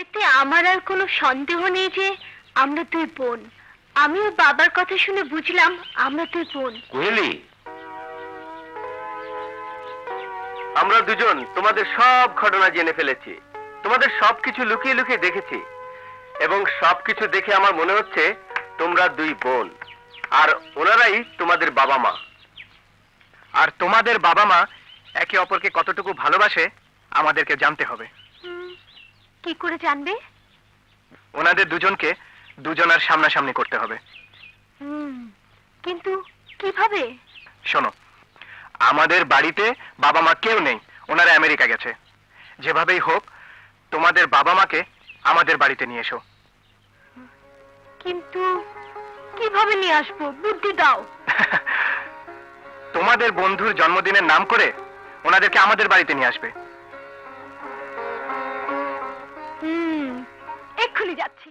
এতে আমার আর কোনো সন্দেহ নেই যে আমরা দুই বোন। আমিও বাবার কথা শুনে বুঝলাম আমরা দুই বোন। কোহেলি, আমরা দুজন তোমাদের সব ঘটনা জেনে ফেলেছি, তোমাদের সবকিছু লুকিয়ে লুকিয়ে দেখেছি, এবং সবকিছু দেখে আমার মনে হচ্ছে তোমরা দুই বোন, আর ওনারাই তোমাদের বাবা মা। আর তোমাদের বাবা মা একে অপরকে কতটুকু ভালোবাসে আমাদেরকে জানতে হবে। কি করে জানবে? ওনাদের দুজনকে দুজনার সামনাসামনি করতে হবে। কিন্তু কিভাবে? শোনো, আমাদের বাড়িতে বাবা মা কেউ নেই, ওনারা আমেরিকা গেছে। যেভাবেই হোক তোমাদের বাবা মাকে আমাদের বাড়িতে নিয়ে এসো। কিন্তু কিভাবে নিয়ে আসবো? বুদ্ধি দাও। তোমাদের বন্ধুর জন্মদিনের নাম করে ওনাদেরকে আমাদের বাড়িতে নিয়ে আসবে। এক্ষুনি যাচ্ছি।